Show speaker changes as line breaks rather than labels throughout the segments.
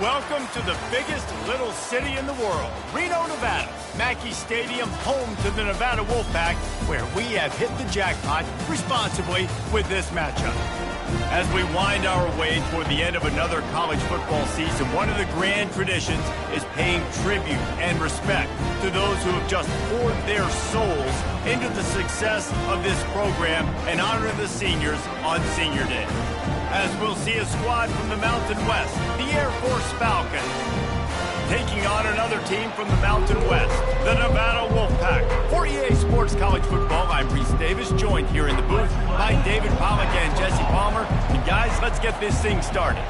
Welcome to the biggest little city in the world, Reno, Nevada. Mackey Stadium, home to the Nevada Wolfpack, where we have hit the jackpot responsibly with this matchup. As we wind our way toward the end of another college football season, one of the grand traditions is paying tribute and respect to those who have just poured their souls into the success of this program and honor the seniors on Senior Day. As we'll see a squad from the Mountain West, the Air Force Falcons, taking on another team from the Mountain West, the Nevada Wolfpack. For EA Sports College Football, I'm Reese Davis, joined here in the booth by David Pollack and Jesse Palmer. And guys, let's get this thing started.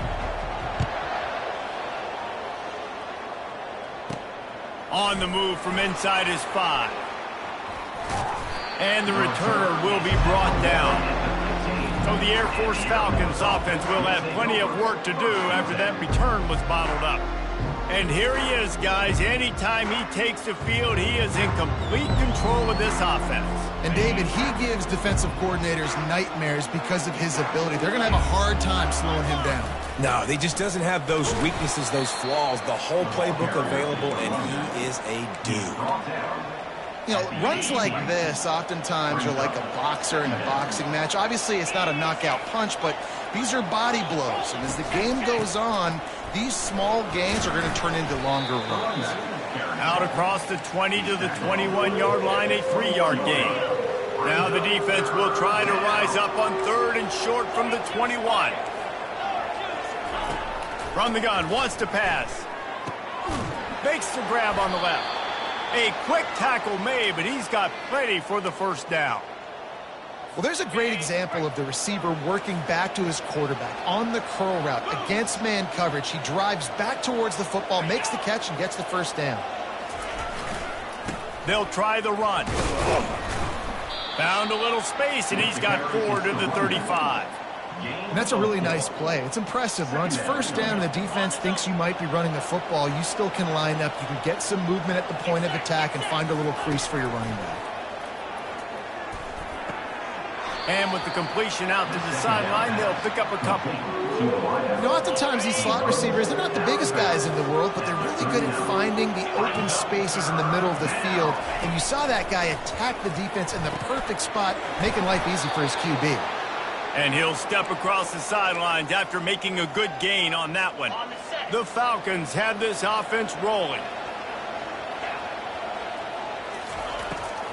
On the move from inside his 5. And the returner will be brought down. So the Air Force Falcons offense will have plenty of work to do after that return was bottled up. And here he is, guys. Anytime he takes the field, he is in complete control of this offense.
And David, he gives defensive coordinators nightmares because of his ability. They're going to have a hard time slowing him down.
No, he just doesn't have those weaknesses, those flaws, the whole playbook available, and he is a dude.
You know, runs like this oftentimes are like a boxer in a boxing match. Obviously, it's not a knockout punch, but these are body blows. And as the game goes on, these small gains are going to turn into longer runs.
Out across the 20 to the 21-yard line, a 3-yard gain. Now the defense will try to rise up on 3rd and short from the 21. From the gun, wants to pass. Makes the grab on the left. A quick tackle made, but he's got plenty for the first down.
Well, there's a great example of the receiver working back to his quarterback on the curl route against man coverage. He drives back towards the football, makes the catch, and gets the first down.
They'll try the run. Found a little space, and he's got 4 to the 35.
And that's a really nice play. It's impressive. Runs first down, and the defense thinks you might be running the football. You still can line up. You can get some movement at the point of attack and find a little crease for your running back.
And with the completion out to the sideline, they'll pick up a couple.
You know, oftentimes these slot receivers, they're not the biggest guys in the world, but they're really good at finding the open spaces in the middle of the field. And you saw that guy attack the defense in the perfect spot, making life easy for his QB.
And he'll step across the sidelines after making a good gain on that one. The Falcons have this offense rolling.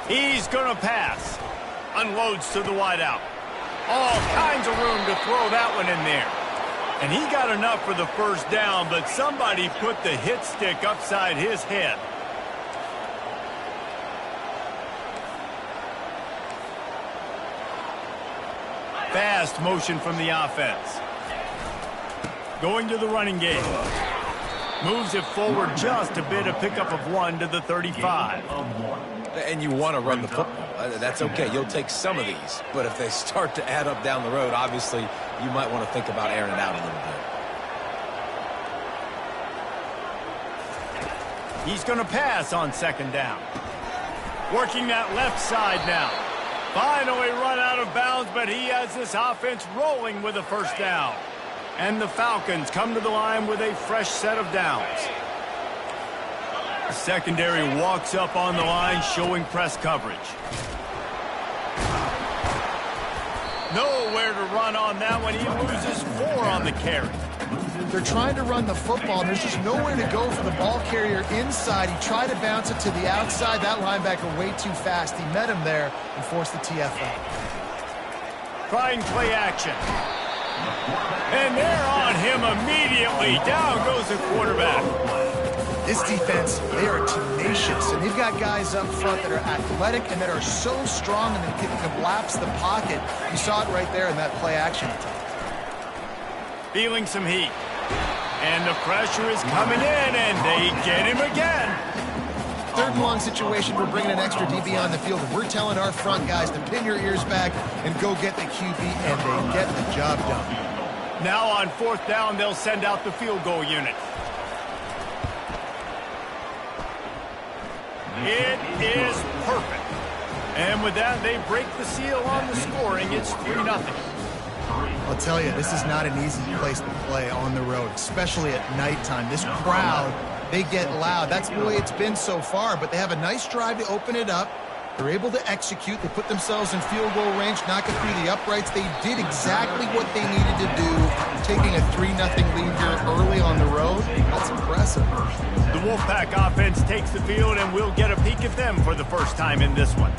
He's going to pass. Unloads to the wideout. All kinds of room to throw that one in there. And he got enough for the first down, but somebody put the hit stick upside his head. Fast motion from the offense. Going to the running game. Moves it forward just a bit, a pickup of 1 to the 35.
And you want to run the football. That's okay. You'll take some of these. But if they start to add up down the road, obviously, you might want to think about airing it out a little
bit. He's going to pass on 2nd down. Working that left side now. Finally run out of bounds, but he has this offense rolling with a first down. And the Falcons come to the line with a fresh set of downs. The secondary walks up on the line, showing press coverage. Nowhere to run on that one. He loses 4 on the carry.
They're trying to run the football, and there's just nowhere to go for the ball carrier inside. He tried to bounce it to the outside. That linebacker way too fast. He met him there and forced the TFL.
Trying play action. And they're on him immediately. Down goes the quarterback.
This defense, they are tenacious, and they've got guys up front that are athletic and that are so strong and they can collapse the pocket. You saw it right there in that play action attack.
Feeling some heat. And the pressure is coming in, and they get him again.
3rd and long situation, we're bringing an extra DB on the field. We're telling our front guys to pin your ears back and go get the QB, and they get the job done.
Now on 4th down, they'll send out the field goal unit. It is perfect. And with that, they break the seal on the scoring. It's 3-0.
I'll tell you, this is not an easy place to play on the road, especially at nighttime. This crowd, they get loud. That's the way it's been so far, but they have a nice drive to open it up. They're able to execute. They put themselves in field goal range, knock it through the uprights. They did exactly what they needed to do, taking a 3-0 lead here early on the road. That's impressive.
The Wolfpack offense takes the field, and we'll get a peek at them for the first time in this one.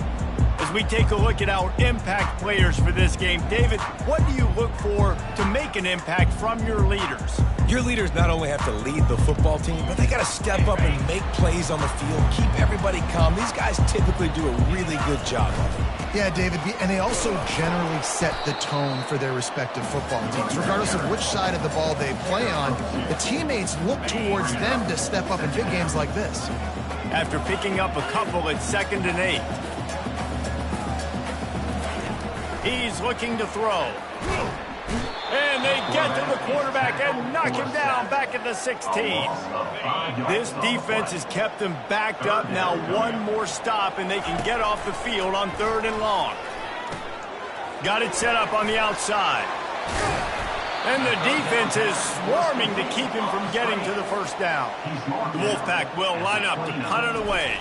As we take a look at our impact players for this game, David, what do you look for to make an impact from your leaders?
Your leaders not only have to lead the football team, but they got to step up and make plays on the field, keep everybody calm. These guys typically do a really good job of it.
Yeah, David, and they also generally set the tone for their respective football teams. Regardless of which side of the ball they play on, the teammates look towards them to step up in big games like this.
After picking up a couple at 2nd and 8. He's looking to throw. And they get to the quarterback and knock him down back at the 16. This defense has kept them backed up. Now one more stop and they can get off the field on 3rd and long. Got it set up on the outside. And the defense is swarming to keep him from getting to the first down. The Wolfpack will line up to punt it away.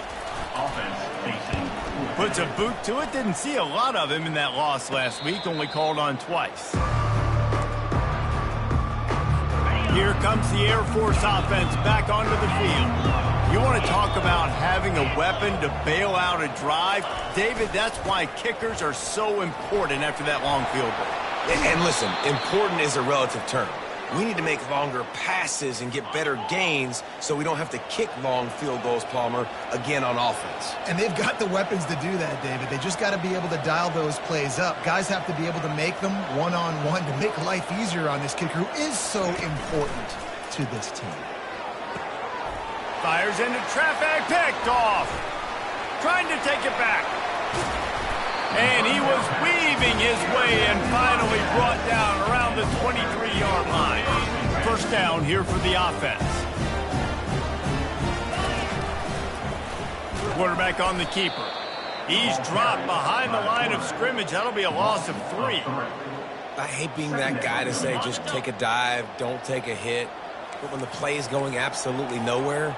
Puts a boot to it. Didn't see a lot of him in that loss last week. Only called on twice. Here comes the Air Force offense back onto the field. You want to talk about having a weapon to bail out a drive? David, that's why kickers are so important after that long field goal.
And listen, important is a relative term. We need to make longer passes and get better gains so we don't have to kick long field goals, Palmer, again on offense.
And they've got the weapons to do that, David. They just got to be able to dial those plays up. Guys have to be able to make them one-on-one to make life easier on this kicker who is so important to this team.
Fires into traffic, picked off. Trying to take it back. And he was weaving his way and finally brought down around the 23-yard line. First down here for the offense. Quarterback on the keeper. He's dropped behind the line of scrimmage. That'll be a loss of 3.
I hate being that guy to say just take a dive, don't take a hit. But when the play is going absolutely nowhere,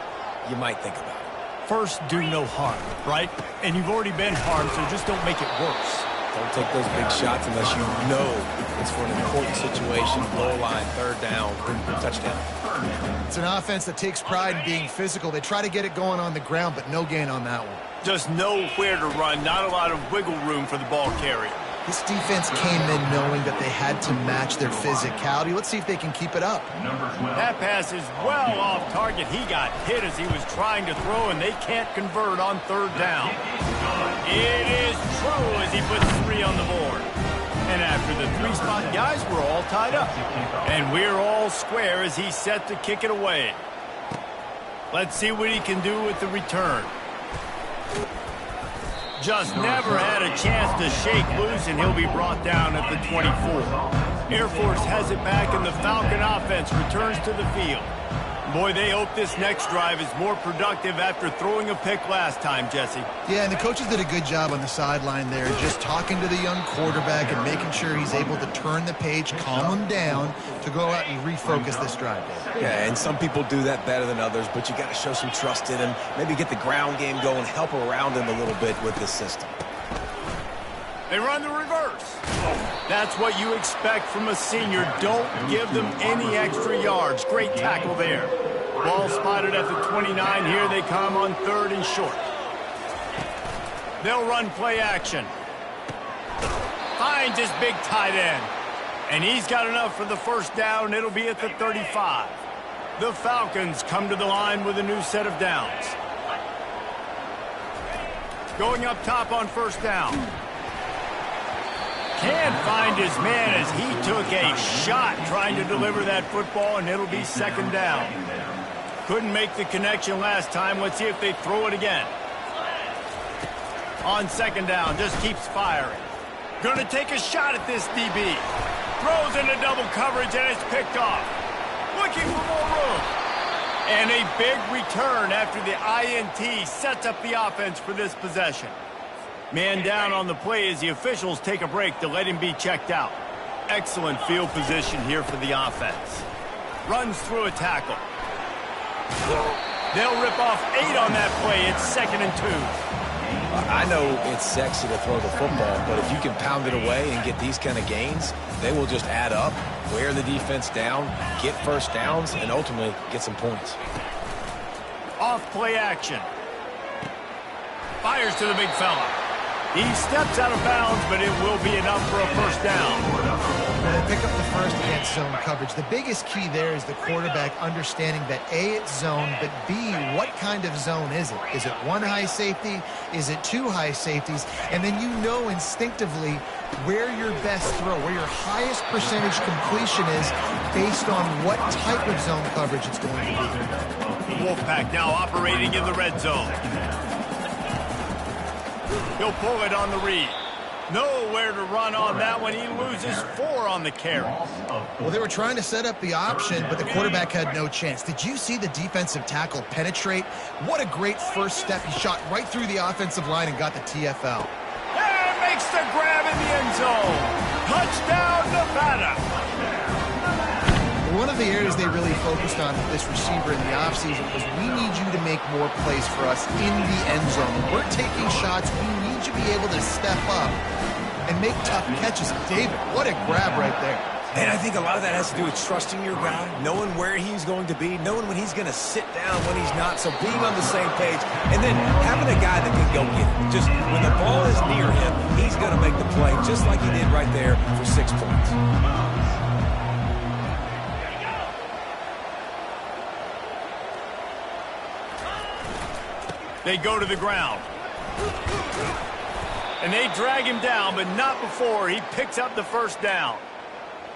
you might think about it.
First, do no harm, right? And you've already been harmed, so just don't make it worse.
Don't take those big shots unless you know it's for an important situation. Goal line, 3rd down, touchdown.
It's an offense that takes pride in being physical. They try to get it going on the ground, but no gain on that one.
Just know where to run. Not a lot of wiggle room for the ball carrier.
This defense came in knowing that they had to match their physicality. Let's see if they can keep it up.
That pass is well off target. He got hit as he was trying to throw, and they can't convert on 3rd down. It is true as he puts 3 on the board. And after the 3-spot, guys, we're all tied up. And we're all square as he's set to kick it away. Let's see what he can do with the return. Just never had a chance to shake loose, and he'll be brought down at the 24. Air Force has it back, and the Falcon offense returns to the field. Boy, they hope this next drive is more productive after throwing a pick last time, Jesse.
Yeah, and the coaches did a good job on the sideline there, just talking to the young quarterback and making sure he's able to turn the page, calm him down, to go out and refocus this drive.
Yeah, and some people do that better than others, but you got to show some trust in him, maybe get the ground game going, help around him a little bit with this system.
They run the reverse. That's what you expect from a senior. Don't give them any extra yards. Great tackle there. Ball spotted at the 29. Here they come on 3rd and short. They'll run play action. Finds his big tight end. And he's got enough for the first down. It'll be at the 35. The Falcons come to the line with a new set of downs. Going up top on 1st down. Can't find his man as he took a shot trying to deliver that football, and it'll be 2nd down. Couldn't make the connection last time. Let's see if they throw it again. On 2nd down, just keeps firing. Gonna take a shot at this DB. Throws into double coverage, and it's picked off. Looking for more room. And a big return after the INT sets up the offense for this possession. Man down on the play as the officials take a break to let him be checked out. excellent field position here for the offense. Runs through a tackle. They'll rip off 8 on that play. It's 2nd and 2.
I know it's sexy to throw the football, but if you can pound it away and get these kind of gains, they will just add up, wear the defense down, get first downs, and ultimately get some points.
Off play action. Fires to the big fella. He steps out of bounds, but it will be enough for a first down.
They pick up the first against zone coverage. The biggest key there is the quarterback understanding that A, it's zone, but B, what kind of zone is it? Is it 1 high safety? Is it 2 high safeties? And then you know instinctively where your best throw, where your highest percentage completion is based on what type of zone coverage it's going to be.
Wolfpack now operating in the red zone. He'll pull it on the read. Nowhere to run on that one. He loses 4 on the carry.
Well, they were trying to set up the option, but the quarterback had no chance. Did you see the defensive tackle penetrate? What a great first step. He shot right through the offensive line and got the TFL.
And makes the grab in the end zone. Touchdown, Nevada.
One of the areas they really focused on with this receiver in the offseason was we need you to make more plays for us in the end zone. When we're taking shots, we need you to be able to step up and make tough catches. David, what a grab right there.
And I think a lot of that has to do with trusting your guy, knowing where he's going to be, knowing when he's going to sit down, when he's not, so being on the same page, and then having a guy that can go get it. Just when the ball is near him, he's going to make the play, just like he did right there for 6 points.
They go to the ground. And they drag him down, but not before he picks up the first down.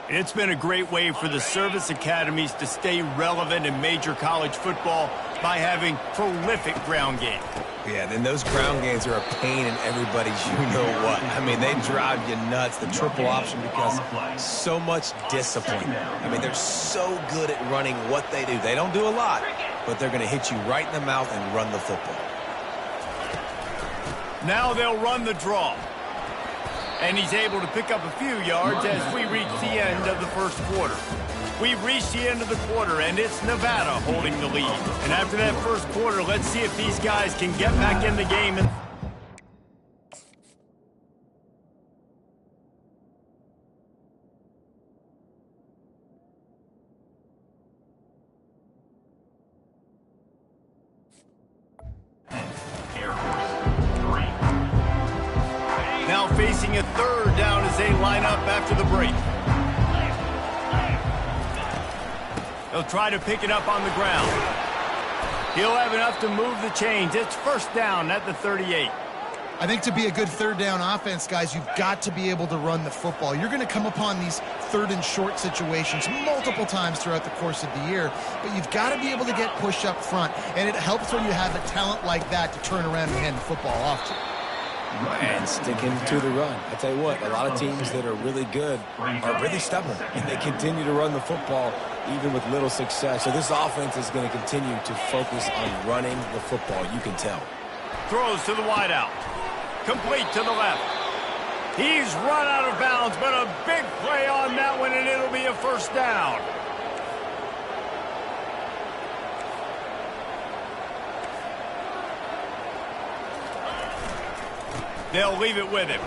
It's been a great way for the service academies to stay relevant in major college football by having prolific ground game.
Yeah, then those ground games are a pain in everybody's you-know-what. I mean, they drive you nuts, the triple option, because so much discipline. I mean, they're so good at running what they do. They don't do a lot, but they're going to hit you right in the mouth and run the football.
Now they'll run the draw. And he's able to pick up a few yards as we reach the end of the first quarter. We've reached the end of the quarter, and it's Nevada holding the lead. And after that first quarter, let's see if these guys can get back in the game. Now facing a third down as they line up after the break. They'll try to pick it up on the ground. He'll have enough to move the chains. It's first down at the 38.
I think to be a good third down offense, guys, you've got to be able to run the football. You're going to come upon these third and short situations multiple times throughout the course of the year, but you've got to be able to get push up front, and it helps when you have a talent like that to turn around and hand the football off to.
And sticking to the run. I tell you what, a lot of teams that are really good are really stubborn, and they continue to run the football even with little success. So this offense is going to continue to focus on running the football. You can tell.
Throws to the wideout. Complete to the left. He's run out of bounds, but a big play on that one, and it'll be a first down. They'll leave it with him.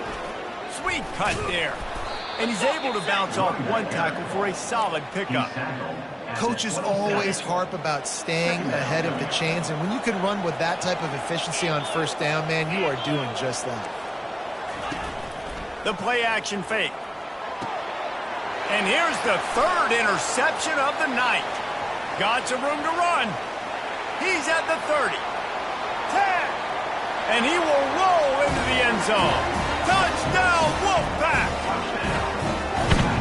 Sweet cut there. And he's able to bounce off one tackle for a solid pickup.
Coaches always harp about staying ahead of the chains, and when you can run with that type of efficiency on first down, man, you are doing just that.
The play action fake. And here's the third interception of the night. Got some room to run. He's at the 30. 10. And he will roll into the end zone. Touchdown, Wolfpack!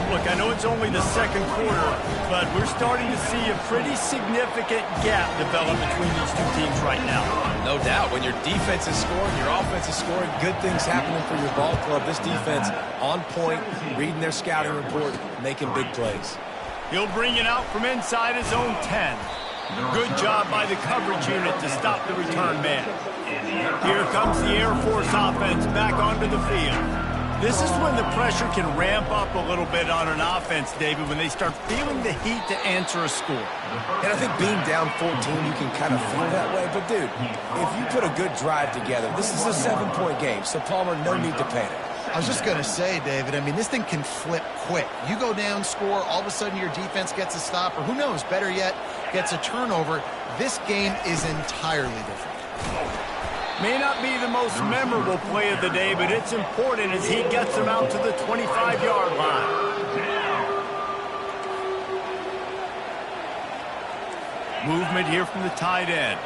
Look, I know it's only the second quarter, but we're starting to see a pretty significant gap develop between these two teams right now.
No doubt. When your defense is scoring, your offense is scoring, good things happening for your ball club. This defense on point, reading their scouting report, making big plays.
He'll bring it out from inside his own 10. Good job by the coverage unit to stop the return man. Here comes the Air Force offense back onto the field. This is when the pressure can ramp up a little bit on an offense, David, when they start feeling the heat to answer a score.
And I think being down 14, you can kind of feel that way. But, dude, if you put a good drive together, this is a 7-point game, so Palmer, no need to panic.
I was just going to say, David, I mean, this thing can flip quick. You go down, score, all of a sudden your defense gets a stop, or who knows, better yet, gets a turnover. This game is entirely different.
May not be the most memorable play of the day, but it's important as he gets them out to the 25-yard line. Movement here from the tight end.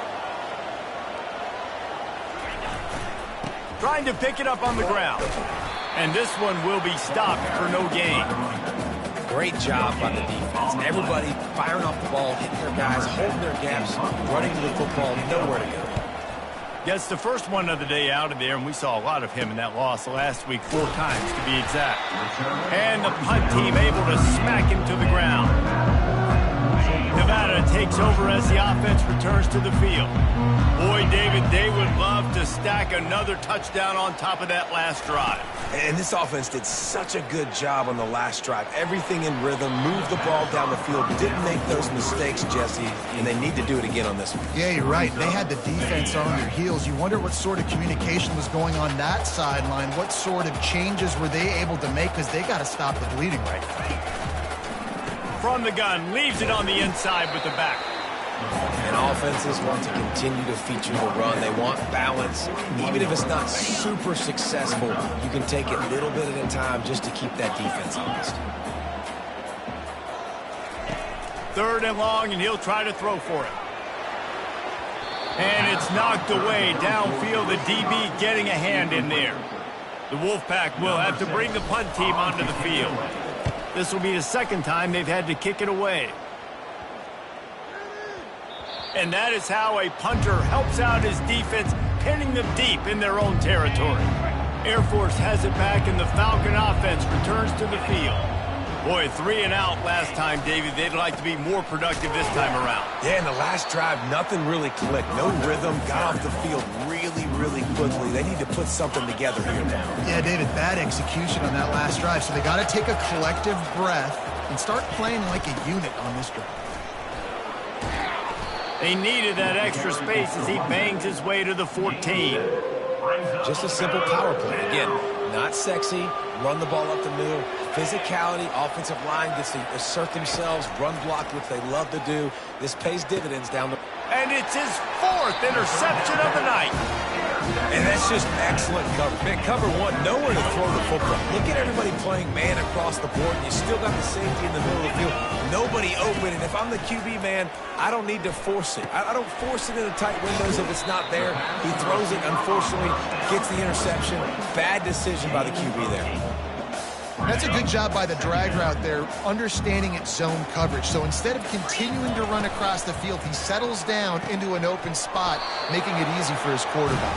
Trying to pick it up on the ground. And this one will be stopped for no gain.
Great job by the defense. Everybody firing off the ball, hitting their guys, holding their gaps, running to the football, nowhere to go.
Gets the first one of the day out of there, and we saw a lot of him in that loss last week, 4 times to be exact. And the punt team able to smack him to the ground. Nevada takes over as the offense returns to the field. Boy, David, they would love to stack another touchdown on top of that last drive.
And this offense did such a good job on the last drive. Everything in rhythm, moved the ball down the field, didn't make those mistakes, Jesse, and they need to do it again on this one.
Yeah, you're right. They had the defense on their heels. You wonder what sort of communication was going on that sideline. What sort of changes were they able to make, because they got to stop the bleeding right now.
From the gun, leaves it on the inside with the back.
And offenses want to continue to feature the run. They want balance. Even if it's not super successful, you can take it a little bit at a time just to keep that defense honest.
3rd and long, and he'll try to throw for it. And it's knocked away downfield. The DB getting a hand in there. The Wolfpack will have to bring the punt team onto the field. This will be the 2nd time they've had to kick it away. And that is how a punter helps out his defense, pinning them deep in their own territory. Air Force has it back, and the Falcon offense returns to the field. Boy, 3 and out last time, David. They'd like to be more productive this time around.
Yeah, in the last drive, nothing really clicked. No rhythm, got off the field really quickly. They need to put something together here now.
Yeah, David, bad execution on that last drive, so they got to take a collective breath and start playing like a unit on this drive.
They needed that extra space as he bangs his way to the 14.
Just a simple power play. Again, not sexy, run the ball up the middle. Physicality, offensive line gets to assert themselves, run block, which they love to do. This pays dividends down the...
And it's his 4th interception of the night.
And that's just excellent cover. Man, cover 1, nowhere to throw the football. Look at everybody playing man across the board, and you still got the safety in the middle of the field. Nobody open, and if I'm the QB, man, I don't need to force it. I don't force it into tight windows if it's not there. He throws it, unfortunately, gets the interception. Bad decision by the QB there.
That's a good job by the drag route there, understanding its zone coverage. So instead of continuing to run across the field, he settles down into an open spot, making it easy for his quarterback.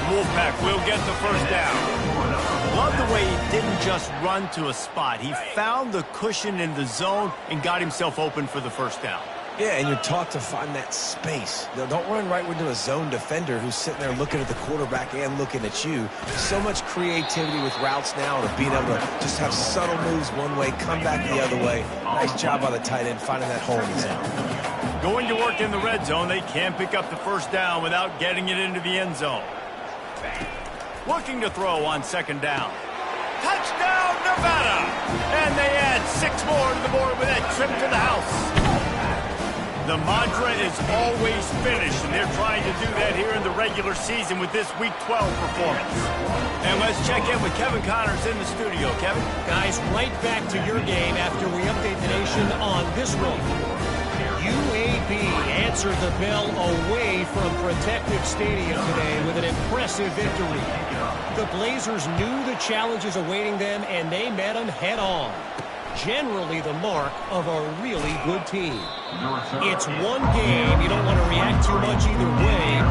Wolfpack will get the 1st down. Love the way he didn't just run to a spot. He found the cushion in the zone and got himself open for the 1st down.
Yeah, and you're taught to find that space. Now, don't run right into a zone defender who's sitting there looking at the quarterback and looking at you. So much creativity with routes now and being able to just have subtle moves one way, come back the other way. Nice job by the tight end finding that hole in the zone.
Going to work in the red zone, they can't pick up the 1st down without getting it into the end zone. Looking to throw on 2nd down. Touchdown, Nevada! And they add 6 more to the board with that trip to the house. The mantra is always finish, and they're trying to do that here in the regular season with this Week 12 performance. And let's check in with Kevin Connors in the studio. Kevin?
Guys, right back to your game after we update the nation on this one. UAB answered the bell away from Protective Stadium today with an impressive victory. The Blazers knew the challenges awaiting them, and they met them head-on. Generally the mark of a really good team. It's one game. You don't want to react too much either way,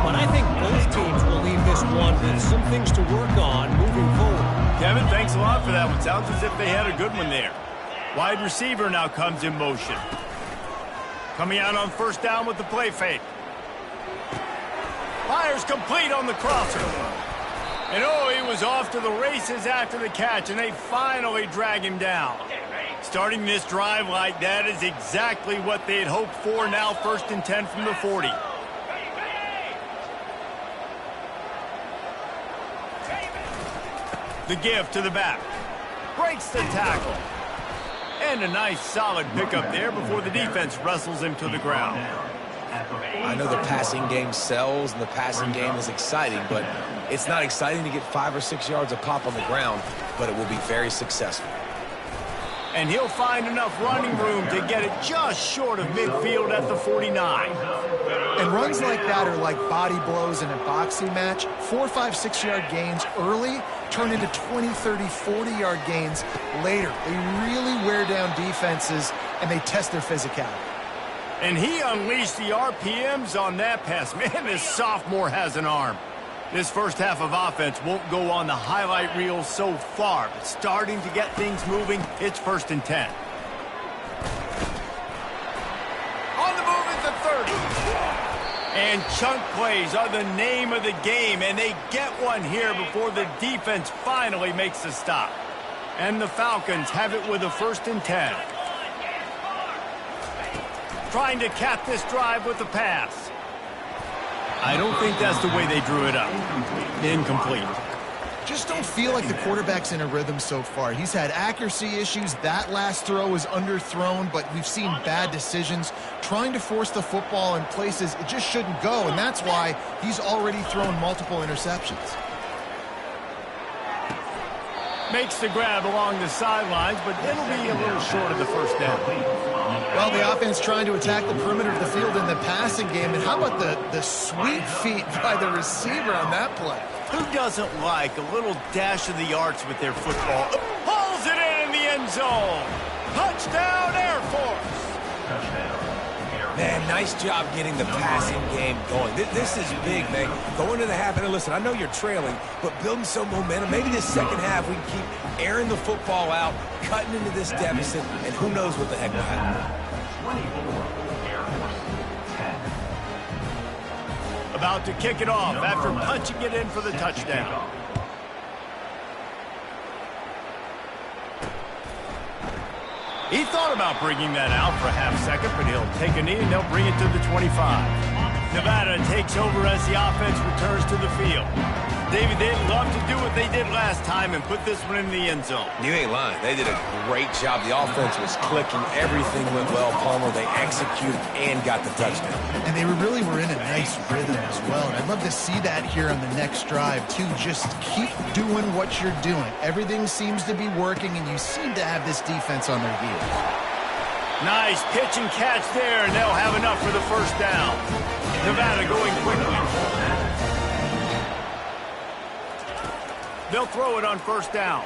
but I think both teams will leave this one with some things to work on moving forward.
Kevin, thanks a lot for that one. Sounds as if they had a good one there. Wide receiver now comes in motion. Coming out on 1st down with the play fake. Fires complete on the crosser. And oh, he was off to the races after the catch, and they finally drag him down. Starting this drive like that is exactly what they had hoped for. Now 1st and 10 from the 40. The give to the back. Breaks the tackle. And a nice solid pickup there before the defense wrestles him to the ground.
I know the passing game sells and the passing game is exciting, but it's not exciting to get 5 or 6 yards of pop on the ground, but it will be very successful.
And he'll find enough running room to get it just short of midfield at the 49.
And runs like that are like body blows in a boxing match. 4, 5, 6-yard gains early turn into 20, 30, 40-yard gains later. They really wear down defenses, and they test their physicality.
And he unleashed the RPMs on that pass. Man, this sophomore has an arm. This first half of offense won't go on the highlight reel so far, but starting to get things moving, it's 1st and 10. On the move at the 30. And chunk plays are the name of the game, and they get one here before the defense finally makes a stop. And the Falcons have it with a 1st and 10. Trying to cap this drive with the pass. I don't think that's the way they drew it up. Incomplete.
Just don't feel like the quarterback's in a rhythm so far. He's had accuracy issues. That last throw was underthrown, but we've seen bad decisions. Trying to force the football in places it just shouldn't go, and that's why he's already thrown multiple interceptions.
Makes the grab along the sidelines, but it'll be a little short of the 1st down.
Well, the offense trying to attack the perimeter of the field in the passing game, and how about the sweet feet by the receiver on that play?
Who doesn't like a little dash of the arts with their football? Pulls it in the end zone. Touchdown, Air Force.
Man, nice job getting the passing game going. This is big, man. Going to the half, and listen, I know you're trailing, but building some momentum. Maybe this second half we can keep airing the football out, cutting into this deficit, and who knows what the heck will happen.
About to kick it off after punching it in for the touchdown. He thought about bringing that out for a half second, but he'll take a knee and they'll bring it to the 25. Nevada takes over as the offense returns to the field. David, they'd love to do what they did last time and put this one in the end zone.
You ain't lying. They did a great job. The offense was clicking. Everything went well. Palmer, they executed and got the touchdown.
And they really were in a nice rhythm as well. And I'd love to see that here on the next drive, too. Just keep doing what you're doing. Everything seems to be working, and you seem to have this defense on their heels.
Nice pitch and catch there, and they'll have enough for the 1st down. Nevada going quickly. They'll throw it on 1st down.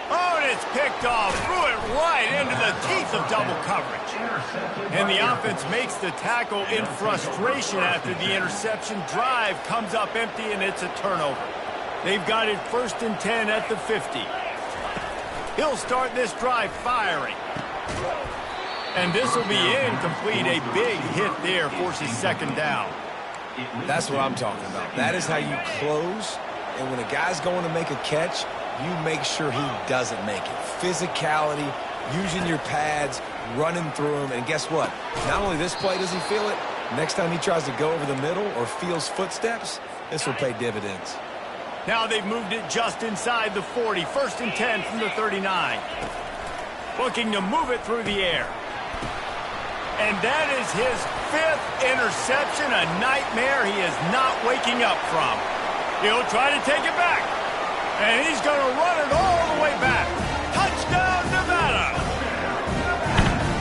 Oh, and it's picked off. Threw it right into the teeth of double coverage. And the offense makes the tackle in frustration after the interception. Drive comes up empty, and it's a turnover. They've got it 1st and 10 at the 50. He'll start this drive firing. And this will be incomplete. A big hit there forces 2nd down.
That's what I'm talking about. That is how you close. And when a guy's going to make a catch, you make sure he doesn't make it. Physicality, using your pads, running through them. And guess what? Not only this play does he feel it, next time he tries to go over the middle or feels footsteps, this will pay dividends.
Now they've moved it just inside the 40. 1st and 10 from the 39. Looking to move it through the air. And that is his 5th interception, a nightmare he is not waking up from. He'll try to take it back. And he's going to run it all the way back. Touchdown, Nevada.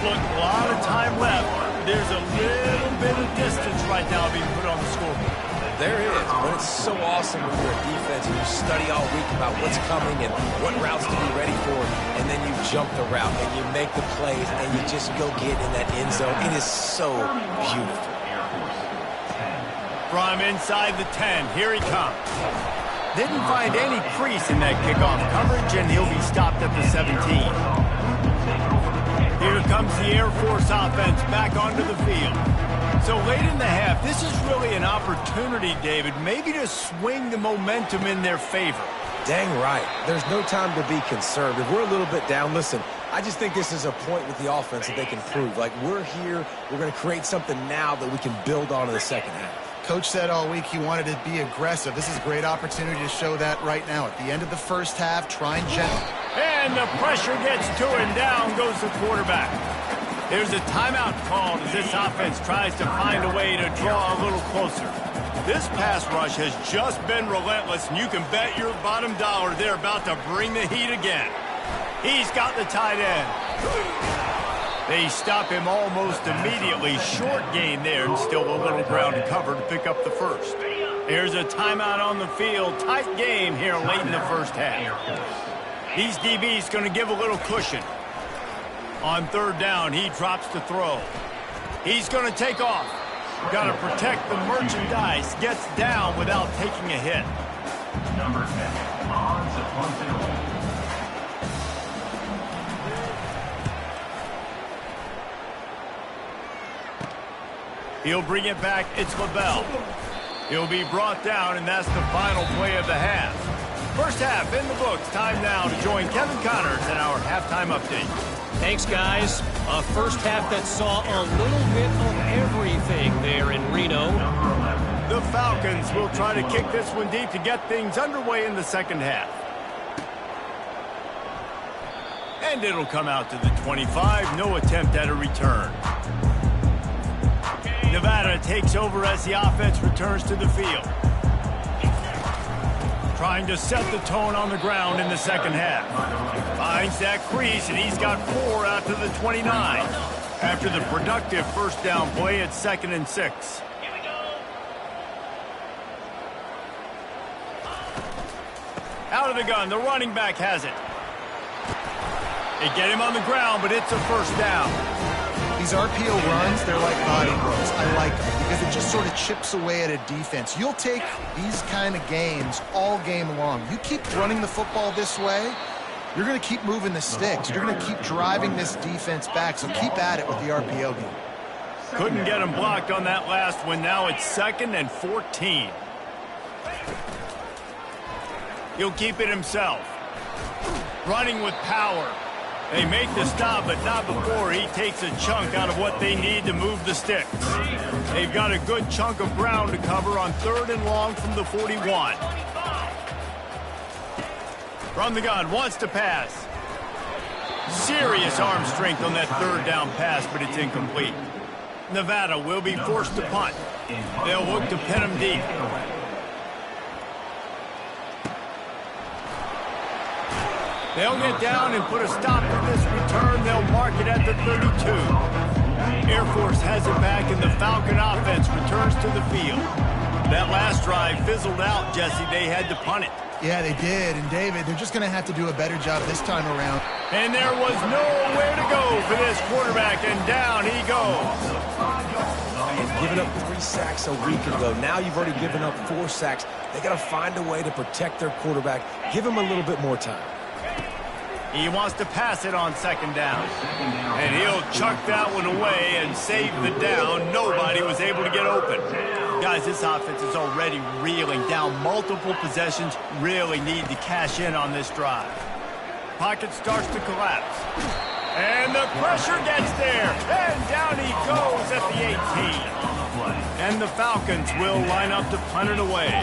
Look, a lot of time left. There's a little bit of distance right now being put on the scoreboard.
There is, but it's so awesome when you're a defense and you study all week about what's coming and what routes to be ready for, and then you jump the route and you make the plays and you just go get in that end zone. It is so beautiful.
From inside the 10, here he comes. Didn't find any crease in that kickoff coverage, and he'll be stopped at the 17. Here comes the Air Force offense back onto the field. So late in the half, this is really an opportunity, David, maybe to swing the momentum in their favor.
Dang right. There's no time to be concerned. If we're a little bit down, listen, I just think this is a point with the offense that they can prove. Like, we're here, we're going to create something now that we can build on in the second half.
Coach said all week he wanted to be aggressive. This is a great opportunity to show that right now. At the end of the first half, try and gentle.
And the pressure gets to him. Down goes the quarterback. There's a timeout called as this offense tries to find a way to draw a little closer. This pass rush has just been relentless, and you can bet your bottom dollar they're about to bring the heat again. He's got the tight end. They stop him almost immediately. Short gain there, and still a little ground to cover to pick up the first. There's a timeout on the field. Tight game here late in the first half. These DBs going to give a little cushion. On third down, he drops to throw. He's going to take off. Got to protect the merchandise. Gets down without taking a hit.
Number 10, odds of 1-0.
He'll bring it back. It's LaBelle. He'll be brought down, and that's the final play of the half. First half in the books. Time now to join Kevin Connors in our halftime update.
Thanks, guys. A first half that saw a little bit of everything there in Reno.
The Falcons will try to kick this one deep to get things underway in the second half. And it'll come out to the 25. No attempt at a return. Nevada takes over as the offense returns to the field. Trying to set the tone on the ground in the second half. Finds that crease, and he's got 4 out to the 29. After the productive first down play, it's 2nd and 6. Out of the gun, the running back has it. They get him on the ground, but it's a first down.
These RPO runs, they're like body blows. I like them because it just sort of chips away at a defense. You'll take these kind of games all game long. You keep running the football this way, you're going to keep moving the sticks. You're going to keep driving this defense back, so keep at it with the RPO game.
Couldn't get him blocked on that last one. Now it's 2nd and 14. He'll keep it himself. Running with power. They make the stop, but not before he takes a chunk out of what they need to move the sticks. They've got a good chunk of ground to cover on 3rd and long from the 41. From the gun, wants to pass. Serious arm strength on that 3rd down pass, but it's incomplete. Nevada will be forced to punt. They'll look to pin him deep. They'll get down and put a stop to this return. They'll mark it at the 32. Air Force has it back, and the Falcon offense returns to the field. That last drive fizzled out, Jesse. They had to punt it.
Yeah, they did. And, David, they're just going to have to do a better job this time around.
And there was nowhere to go for this quarterback, and down he goes.
And giving up 3 sacks a week ago. Now you've already given up 4 sacks. They got to find a way to protect their quarterback. Give him a little bit more time.
He wants to pass it on 2nd down. And he'll chuck that one away and save the down. Nobody was able to get open. Guys, this offense is already reeling down multiple possessions. Really need to cash in on this drive. Pocket starts to collapse. And the pressure gets there. And down he goes at the 18. And the Falcons will line up to punt it away.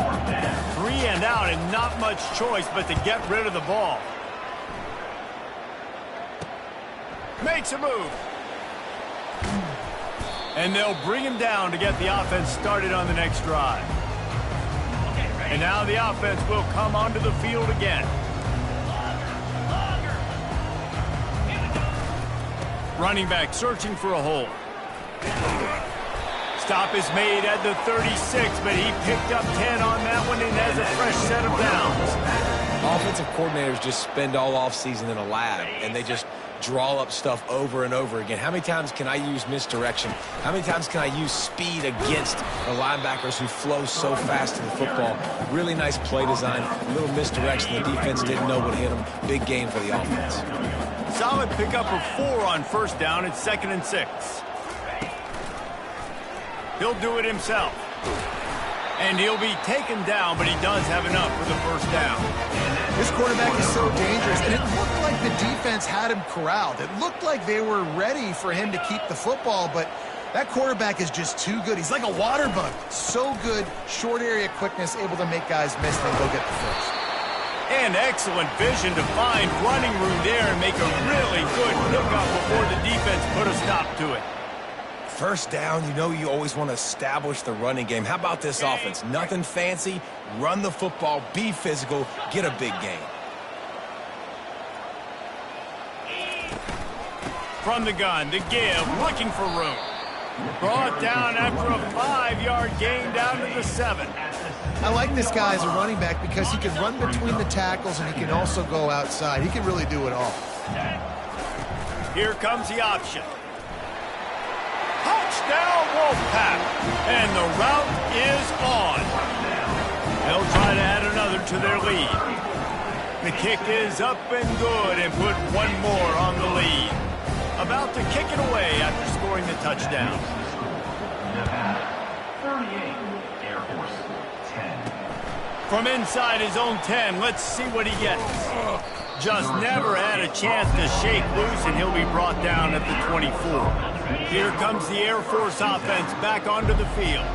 3 and out, and not much choice but to get rid of the ball. Makes a move. And they'll bring him down to get the offense started on the next drive. And now the offense will come onto the field again. Running back searching for a hole. Stop is made at the 36, but he picked up 10 on that one and has a fresh set of downs.
Offensive coordinators just spend all offseason in a lab, and they just draw up stuff over and over again. How many times can I use misdirection? How many times can I use speed against the linebackers who flow so fast to the football? Really nice play design, a little misdirection. The defense didn't know what hit them. Big gain for the offense.
Solid pickup of 4 on 1st down. It's 2nd and 6. He'll do it himself. And he'll be taken down, but he does have enough for the first down.
This quarterback is so dangerous, and it looked like the defense had him corralled. It looked like they were ready for him to keep the football, but that quarterback is just too good. He's like a water bug. So good, short area quickness, able to make guys miss, then go get the first.
And excellent vision to find running room there and make a really good pickup before the defense put a stop to it.
First down, you know you always want to establish the running game. How about this offense? Nothing fancy. Run the football, be physical, get a big gain.
From the gun, the give, looking for room. Brought down after a 5-yard gain down to the 7.
I like this guy as a running back because he can run between the tackles and he can also go outside. He can really do it all.
Here comes the option. Touchdown, Wolfpack. And the route is on. They'll try to add another to their lead. The kick is up and good and put one more on the lead. About to kick it away after scoring the touchdown.
Nevada, 38, Air Force, 10.
From inside his own 10, let's see what he gets. Just never had a chance to shake loose, and he'll be brought down at the 24. Here comes the Air Force offense back onto the field.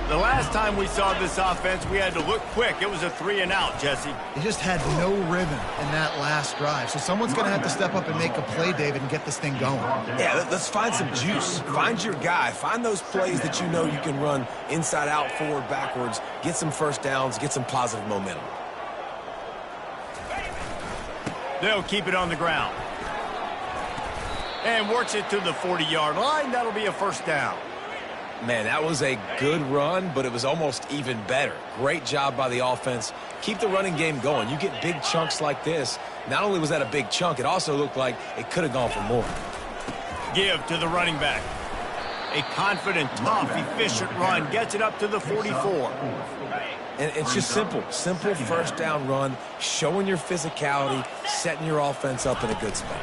The last time we saw this offense, we had to look quick. It was a 3-and-out, Jesse.
They just had no rhythm in that last drive. So someone's going to have to step up and make a play, David, and get this thing going.
Yeah, let's find some juice. Find your guy. Find those plays that you know you can run inside out, forward, backwards. Get some first downs. Get some positive momentum.
They'll keep it on the ground. And works it to the 40-yard line. That'll be a first down.
Man, that was a good run, but it was almost even better. Great job by the offense. Keep the running game going. You get big chunks like this. Not only was that a big chunk, it also looked like it could have gone for more.
Give to the running back. A confident, tough, efficient run. Gets it up to the 44.
And it's just simple. Simple first down run, showing your physicality, setting your offense up in a good spot.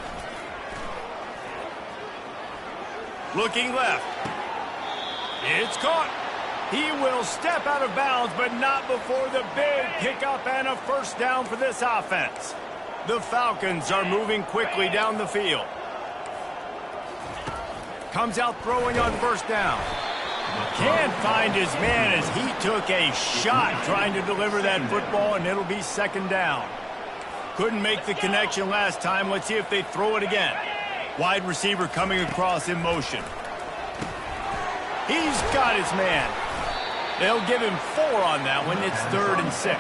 Looking left. It's caught. He will step out of bounds, but not before the big pickup and a first down for this offense. The Falcons are moving quickly down the field. Comes out throwing on first down. Can't find his man as he took a shot trying to deliver that football, and it'll be second down. Couldn't make the connection last time. Let's see if they throw it again. Wide receiver coming across in motion. He's got his man. They'll give him 4 on that one. It's 3rd and 6.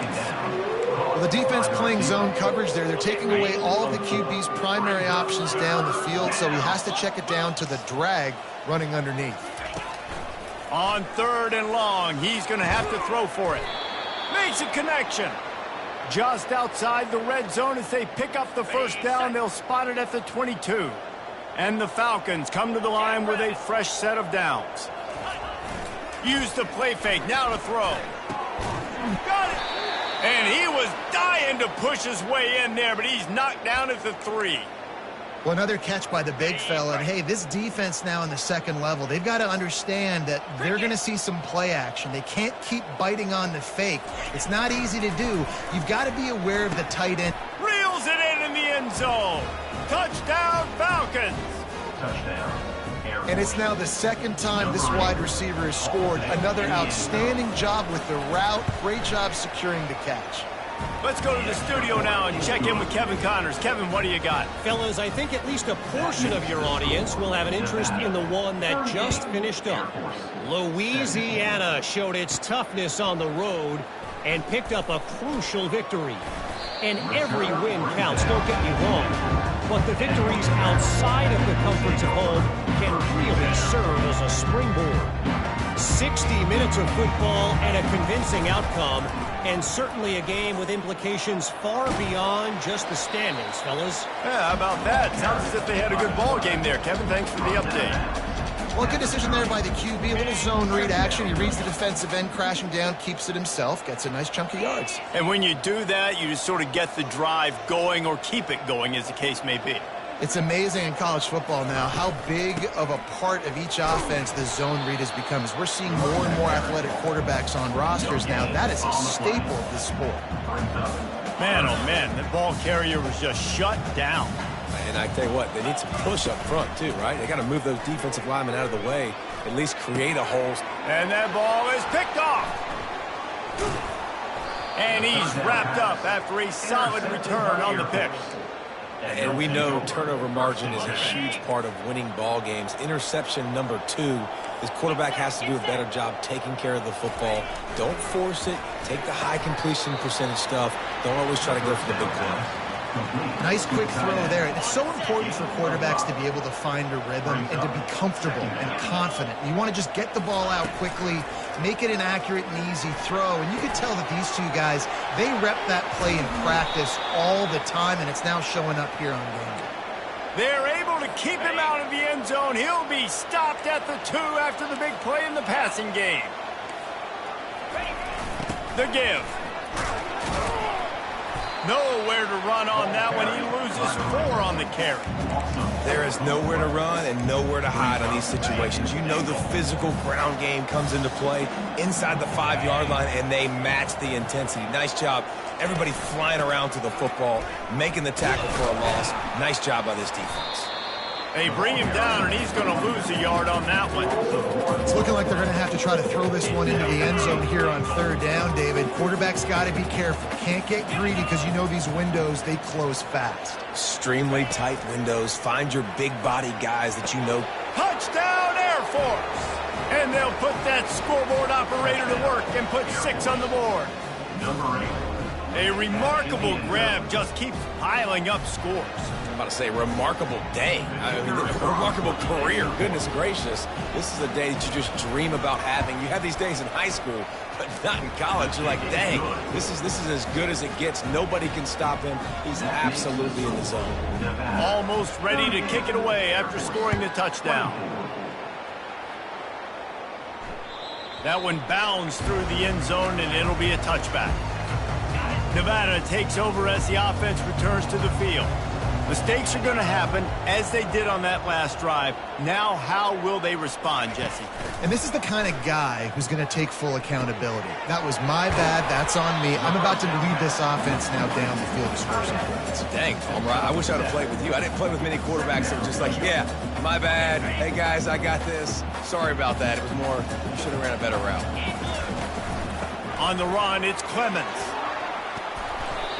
Well, the defense playing zone coverage there. They're taking away all of the QB's primary options down the field, so he has to check it down to the drag running underneath.
On 3rd and long, he's going to have to throw for it. Makes a connection. Just outside the red zone as they pick up the first down. They'll spot it at the 22. And the Falcons come to the line with a fresh set of downs. Use the play fake, now to throw. Got it! And he was dying to push his way in there, but he's knocked down at the 3.
Well, another catch by the big fella. And, hey, this defense now in the second level, they've got to understand that they're going to see some play action. They can't keep biting on the fake. It's not easy to do. You've got to be aware of the tight end.
Reels it in the end zone. Touchdown, Falcons.
Touchdown.
And it's now the second time this wide receiver has scored. Another outstanding job with the route. Great job securing the catch.
Let's go to the studio now and check in with Kevin Connors. Kevin, what do you got?
Fellas, I think at least a portion of your audience will have an interest in the one that just finished up. Louisiana showed its toughness on the road and picked up a crucial victory. And every win counts, don't get me wrong. But the victories outside of the comforts of home can really serve as a springboard. 60 minutes of football and a convincing outcome, and certainly a game with implications far beyond just the standings, fellas.
Yeah, how about that? Sounds as if they had a good ball game there. Kevin, thanks for the update.
Well, good decision there by the QB. A little zone read action. He reads the defensive end crashing down, keeps it himself, gets a nice chunk of yards.
And when you do that, you just sort of get the drive going or keep it going, as the case may be.
It's amazing in college football now how big of a part of each offense the zone read has become. As we're seeing more and more athletic quarterbacks on rosters now, that is a staple of the sport.
Man, oh man, the ball carrier was just shut down.
And I tell you what, they need some push up front too, right? They got to move those defensive linemen out of the way, at least create a hole.
And that ball is picked off. And he's wrapped up after a solid return on the pick.
And we know turnover margin is a huge part of winning ball games. Interception number 2. This quarterback has to do a better job taking care of the football. Don't force it. Take the high completion percentage stuff. Don't always try to go for the big play.
Nice quick throw there. And it's so important for quarterbacks to be able to find a rhythm and to be comfortable and confident. You want to just get the ball out quickly, make it an accurate and easy throw. And you can tell that these two guys, they rep that play in practice all the time, and it's now showing up here on game day.
They're able to keep him out of the end zone. He'll be stopped at the 2 after the big play in the passing game. The give. Nowhere to run on that one. He loses 4 on the carry.
There is nowhere to run and nowhere to hide on these situations. You know the physical ground game comes into play inside the 5-yard line, and they match the intensity. Nice job. Everybody flying around to the football, making the tackle for a loss. Nice job by this defense.
They bring him down, and he's going to lose a yard on that one.
It's looking like they're going to have to try to throw this one into the end zone here on 3rd down, David. Quarterback's got to be careful. Can't get greedy because you know these windows, they close fast.
Extremely tight windows. Find your big body guys that you know.
Touchdown, Air Force! And they'll put that scoreboard operator to work and put 6 on the board.
Number 8.
A remarkable grab just keeps piling up scores.
I'm about to say remarkable day. I mean, remarkable career. Goodness gracious. This is a day that you just dream about having. You have these days in high school, but not in college. You're like, dang, this is as good as it gets. Nobody can stop him. He's absolutely in the zone.
Almost ready to kick it away after scoring the touchdown. That one bounds through the end zone, and it'll be a touchback. Nevada takes over as the offense returns to the field. Mistakes are going to happen, as they did on that last drive. Now, how will they respond, Jesse?
And this is the kind of guy who's going to take full accountability. That was my bad. That's on me. I'm about to lead this offense now down the field to score some points.
Dang, Tom, I wish I'd have played with you. I didn't play with many quarterbacks that were just like, yeah, my bad. Hey, guys, I got this. Sorry about that. It was more, you should have ran a better route.
On the run, it's Clemens.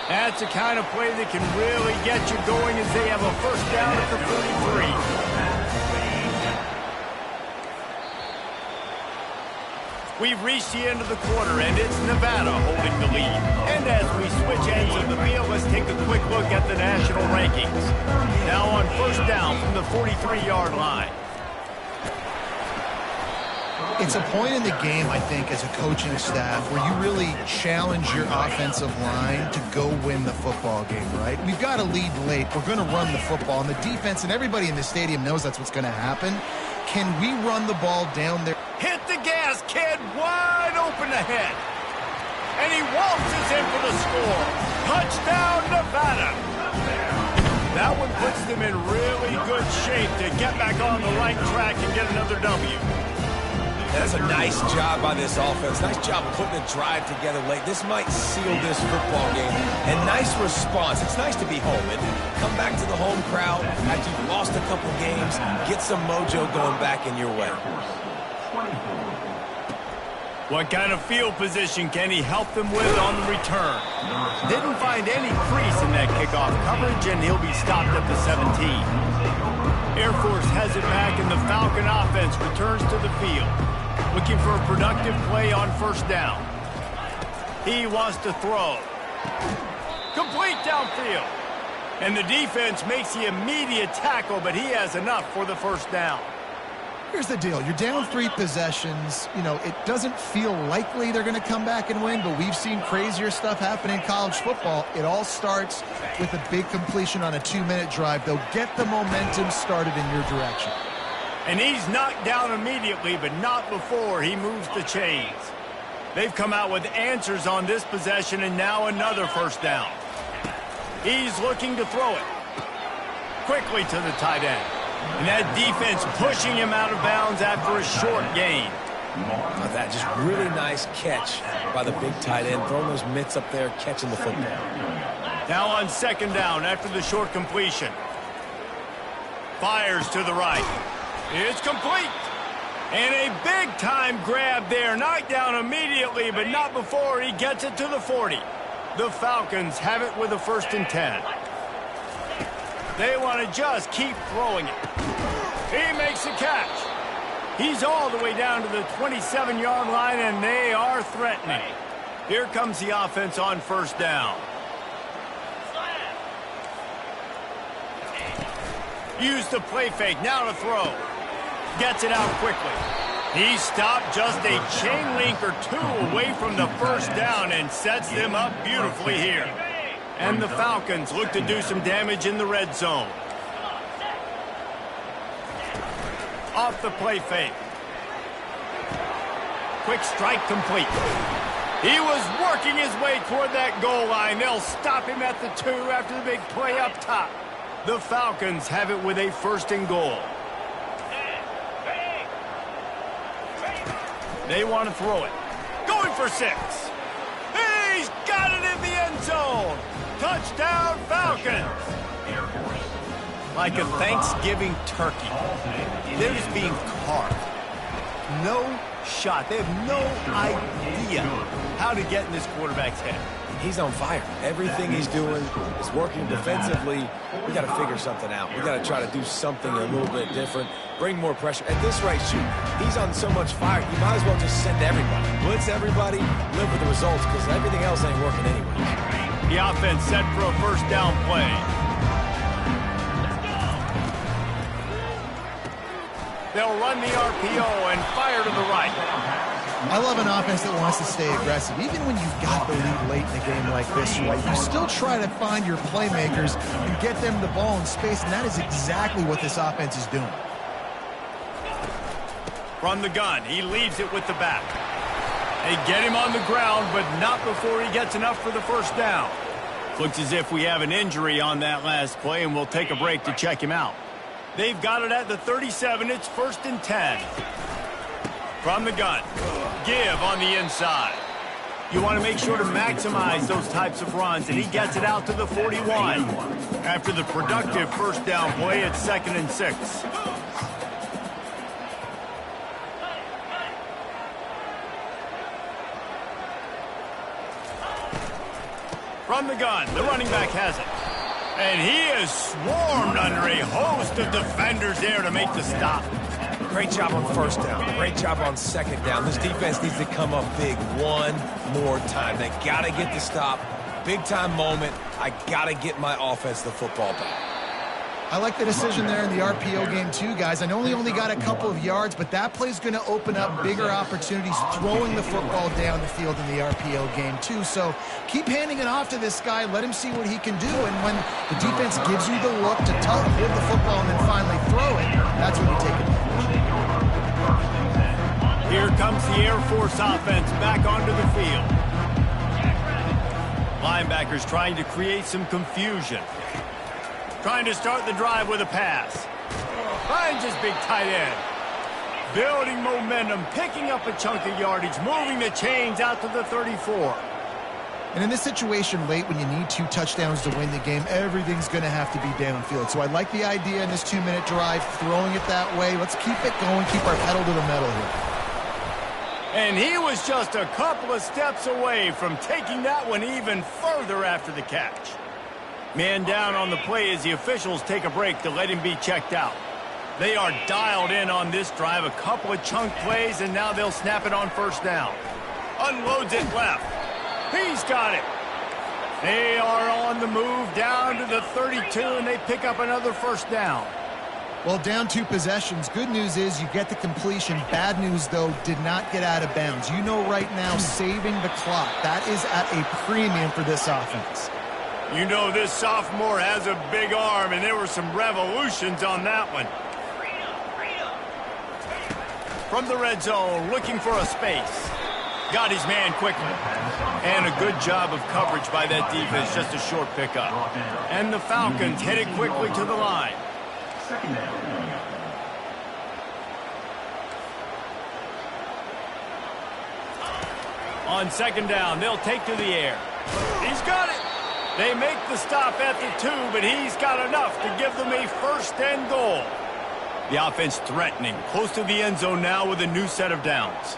That's the kind of play that can really get you going as they have a 1st down at the 43. We've reached the end of the quarter, and it's Nevada holding the lead. And as we switch ends of the field, let's take a quick look at the national rankings. Now on 1st down from the 43-yard line.
It's a point in the game, I think, as a coaching staff where you really challenge your offensive line to go win the football game, right? We've got to lead late. We're going to run the football. And the defense and everybody in the stadium knows that's what's going to happen. Can we run the ball down there?
Hit the gas, kid. Wide open ahead. And he waltzes in for the score. Touchdown, Nevada. That one puts them in really good shape to get back on the right track and get another W.
That's a nice job by this offense. Nice job putting a drive together late. This might seal this football game. And nice response. It's nice to be home and come back to the home crowd after you've lost a couple games. Get some mojo going back in your way.
What kind of field position can he help them with on the return? Didn't find any crease in that kickoff coverage, and he'll be stopped at the 17. Air Force has it back, and the Falcon offense returns to the field. Looking for a productive play on 1st down. He wants to throw. Complete downfield. And the defense makes the immediate tackle, but he has enough for the 1st down.
Here's the deal. You're down 3 possessions. You know, it doesn't feel likely they're going to come back and win, but we've seen crazier stuff happen in college football. It all starts with a big completion on a 2-minute drive. They'll get the momentum started in your direction.
And he's knocked down immediately, but not before he moves the chains. They've come out with answers on this possession, and now another 1st down. He's looking to throw it. quickly to the tight end. And that defense pushing him out of bounds after a short gain.
Now that just really nice catch by the big tight end, throwing those mitts up there, catching the football.
Now on second down after the short completion. Fires to the right. It's complete. And a big-time grab there. Knocked down immediately, but not before he gets it to the 40. The Falcons have it with a 1st and 10. They want to just keep throwing it. He makes the catch. He's all the way down to the 27-yard line, and they are threatening. Here comes the offense on 1st down. Use the play fake, now to throw. Gets it out quickly. He stopped just a chain link or two away from the 1st down and sets them up beautifully here. And the Falcons look to do some damage in the red zone. Off the play fake. Quick strike complete. He was working his way toward that goal line. They'll stop him at the 2 after the big play up top. The Falcons have it with a 1st and goal. They want to throw it. Going for 6. He's got it in the end zone. Touchdown, Falcons. Like a Thanksgiving turkey. They're just being carved. No shot. They have no idea how to get in this quarterback's head.
He's on fire. Everything he's doing is working defensively. We got to figure something out. We got to try to do something a little bit different. Bring more pressure. At this rate, shoot, he's on so much fire, you might as well just send everybody. Blitz everybody, live with the results, because everything else ain't working anyway.
The offense set for a 1st down play. They'll run the RPO and fire to the right.
I love an offense that wants to stay aggressive. Even when you've got the lead late in a game like this, right, you still try to find your playmakers and get them the ball in space, and that is exactly what this offense is doing.
From the gun, he leaves it with the back. They get him on the ground, but not before he gets enough for the 1st down. Looks as if we have an injury on that last play, and we'll take a break to check him out. They've got it at the 37. It's 1st and 10. From the gun. Give on the inside. You want to make sure to maximize those types of runs, and he gets it out to the 41. After the productive 1st down play, it's 2nd and 6. From the gun, the running back has it. And he is swarmed under a host of defenders there to make the stop.
Great job on 1st down. Great job on 2nd down. This defense needs to come up big one more time. They got to get the stop. Big-time moment. I got to get my offense the football back.
I like the decision there in the RPO game too, guys. I know he only got a couple of yards, but that play's going to open up bigger opportunities throwing the football down the field in the RPO game too. So keep handing it off to this guy. Let him see what he can do. And when the defense gives you the look to hold the football and then finally throw it, that's when you take advantage.
Here comes the Air Force offense back onto the field. Linebackers trying to create some confusion. Trying to start the drive with a pass. Finds his big tight end. Building momentum, picking up a chunk of yardage, moving the chains out to the 34.
And in this situation late when you need 2 touchdowns to win the game, everything's going to have to be downfield. So I like the idea in this 2-minute drive, throwing it that way. Let's keep it going, keep our pedal to the metal here.
And he was just a couple of steps away from taking that one even further after the catch. Man down on the play as the officials take a break to let him be checked out. They are dialed in on this drive, a couple of chunk plays, and now they'll snap it on 1st down. Unloads it left. He's got it. They are on the move down to the 32, and they pick up another 1st down.
Well, down 2 possessions. Good news is you get the completion. Bad news, though, did not get out of bounds. You know right now, saving the clock. That is at a premium for this offense.
You know this sophomore has a big arm, and there were some revolutions on that one. From the red zone, looking for a space. Got his man quickly. And a good job of coverage by that defense. Just a short pickup. And the Falcons headed quickly to the line.
Second down.
On second down, they'll take to the air. He's got it. They make the stop at the 2, but he's got enough to give them a first and goal. The offense threatening, close to the end zone now with a new set of downs.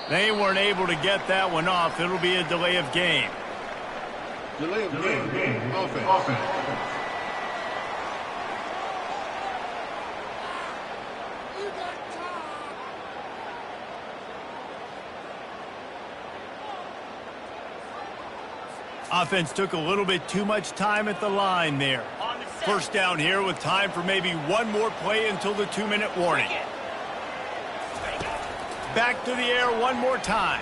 They weren't able to get that one off. It'll be a delay of game.
Delay of game. Offense.
Offense took a little bit too much time at the line there. First down here with time for maybe one more play until the 2-minute warning. Back to the air one more time.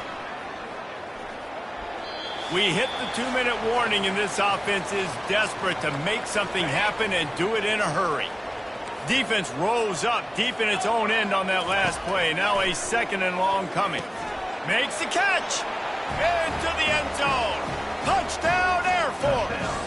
We hit the 2-minute warning, and this offense is desperate to make something happen and do it in a hurry. Defense rose up deep in its own end on that last play. Now a second and long coming. Makes the catch. Into the end zone. Touchdown, Air Force.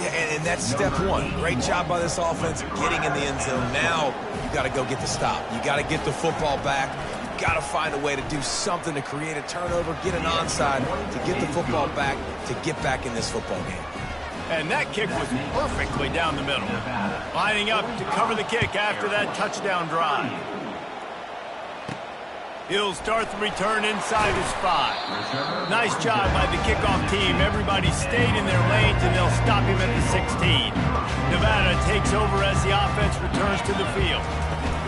Yeah, and that's step one. Great job by this offense getting in the end zone. Now you got to go get the stop. You got to get the football back. You got to find a way to do something to create a turnover, get an onside, to get the football back, to get back in this football game.
And that kick was perfectly down the middle. Lining up to cover the kick after that touchdown drive. He'll start the return inside his 5. Nice job by the kickoff team. Everybody stayed in their lanes, and they'll stop him at the 16. Nevada takes over as the offense returns to the field.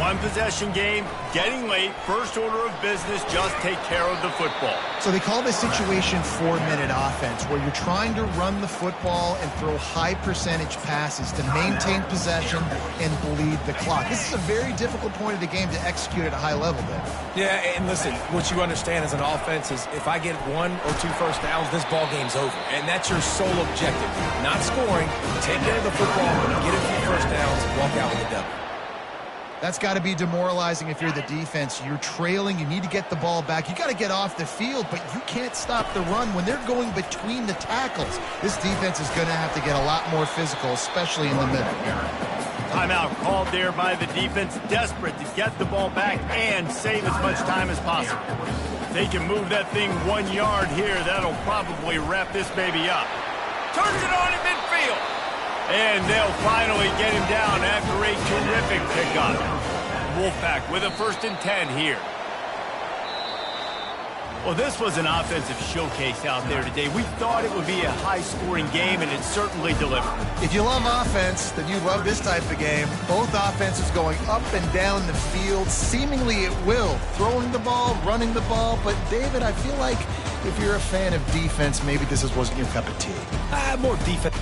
One possession game, getting late, first order of business, just take care of the football.
So they call this situation 4-minute offense, where you're trying to run the football and throw high percentage passes to maintain possession and bleed the clock. This is a very difficult point of the game to execute at a high level, Dave.
Yeah, and listen, what you understand as an offense is if I get 1 or 2 first downs, this ball game's over. And that's your sole objective. Not scoring, take care of the football, get a few first downs, walk out with the W.
That's got to be demoralizing if you're the defense. You're trailing. You need to get the ball back. You got to get off the field, but you can't stop the run when they're going between the tackles. This defense is going to have to get a lot more physical, especially in the middle.
Timeout called there by the defense, desperate to get the ball back and save as much time as possible. They can move that thing 1 yard here. That'll probably wrap this baby up. Turns it on in midfield. And they'll finally get him down after a terrific pickup. Wolfpack with a 1st and 10 here. Well, this was an offensive showcase out there today. We thought it would be a high-scoring game, and it certainly delivered.
If you love offense, then you love this type of game. Both offenses going up and down the field, seemingly at will. Throwing the ball, running the ball. But, David, I feel like if you're a fan of defense, maybe this wasn't your cup of tea.
More defense.